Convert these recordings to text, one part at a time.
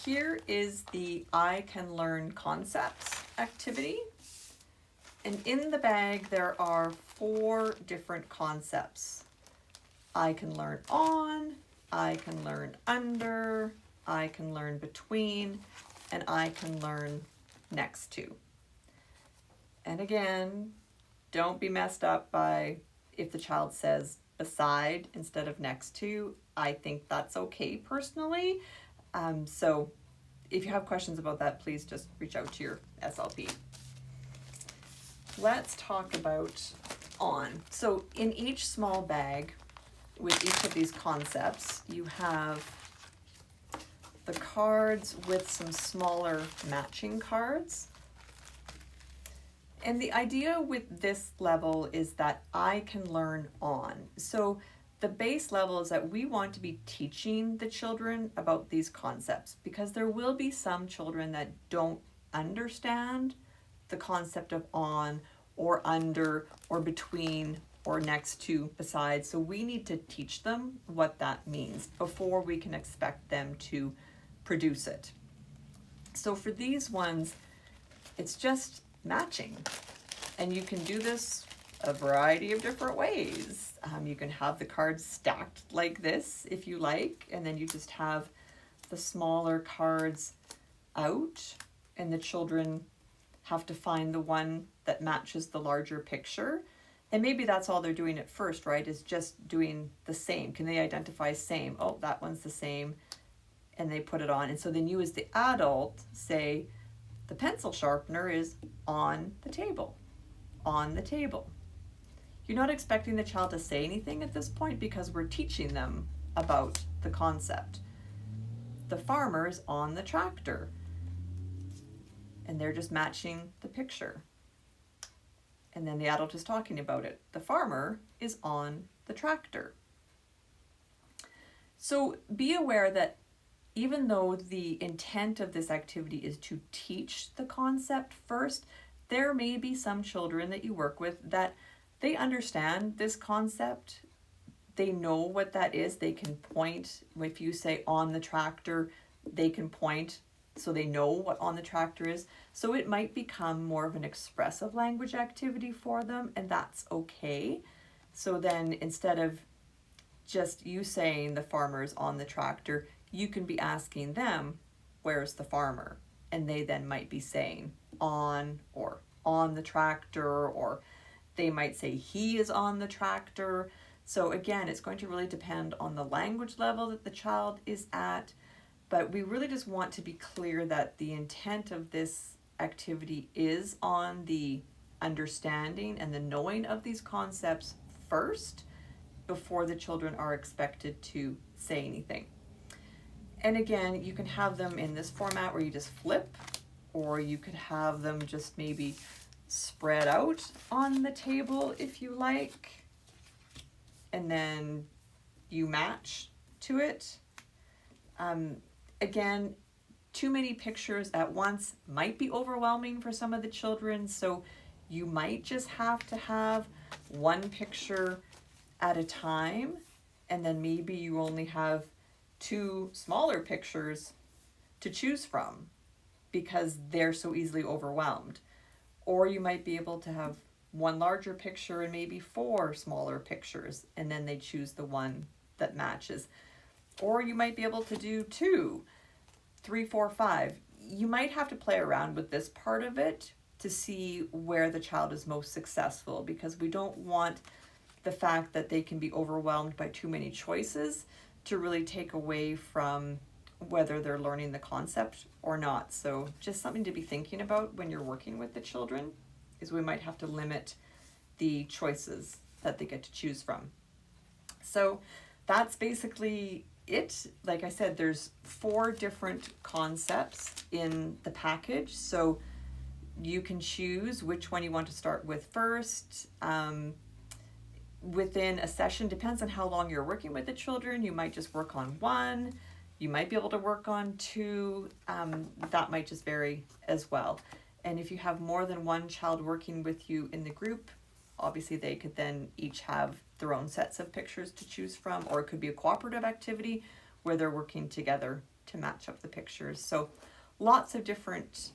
here is the I Can Learn Concepts activity. And in the bag, there are 4 different concepts. I can learn on, I can learn under, I can learn between, and I can learn next to. And again, don't be messed up by if the child says beside instead of next to. I think that's okay personally. So if you have questions about that, please just reach out to your SLP. Let's talk about on. So in each small bag, with each of these concepts, you have the cards with some smaller matching cards. And the idea with this level is that I can learn on. So the base level is that we want to be teaching the children about these concepts, because there will be some children that don't understand the concept of on or under or between or next to, beside. So we need to teach them what that means before we can expect them to produce it. So for these ones, it's just matching. And you can do this a variety of different ways. You can have the cards stacked like this if you like, and then you just have the smaller cards out, and the children have to find the one that matches the larger picture. And maybe that's all they're doing at first, right? Is just doing the same. Can they identify same? Oh, that one's the same. And they put it on. And so then you as the adult say, the pencil sharpener is on the table. On the table. You're not expecting the child to say anything at this point because we're teaching them about the concept. The farmer's on the tractor. And they're just matching the picture. And then the adult is talking about it. The farmer is on the tractor. So be aware that even though the intent of this activity is to teach the concept first, there may be some children that you work with that they understand this concept. They know what that is. They can point. If you say on the tractor, they can point. So they know what on the tractor is. So it might become more of an expressive language activity for them, and that's okay. So then instead of just you saying the farmer's on the tractor, you can be asking them, where's the farmer? And they then might be saying on, or on the tractor, or they might say he is on the tractor. So again, it's going to really depend on the language level that the child is at. But we really just want to be clear that the intent of this activity is on the understanding and the knowing of these concepts first, before the children are expected to say anything. And again, you can have them in this format where you just flip, or you could have them just maybe spread out on the table if you like, and then you match to it. Again, too many pictures at once might be overwhelming for some of the children, so you might just have to have one picture at a time, and then maybe you only have 2 smaller pictures to choose from because they're so easily overwhelmed. Or you might be able to have 1 larger picture and maybe 4 smaller pictures, and then they choose the one that matches. Or you might be able to do 2, 3, 4, 5. You might have to play around with this part of it to see where the child is most successful, because we don't want the fact that they can be overwhelmed by too many choices to really take away from whether they're learning the concept or not. So just something to be thinking about when you're working with the children is we might have to limit the choices that they get to choose from. So that's basically it. Like I said, there's 4 different concepts in the package, so you can choose which one you want to start with first. Within a session, depends on how long you're working with the children, you might just work on 1, you might be able to work on 2, that might just vary as well. And if you have more than 1 child working with you in the group, obviously they could then each have their own sets of pictures to choose from, or it could be a cooperative activity where they're working together to match up the pictures. So lots of different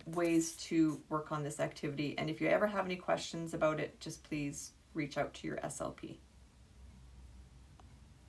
ways to work on this activity. And if you ever have any questions about it, just please reach out to your SLP.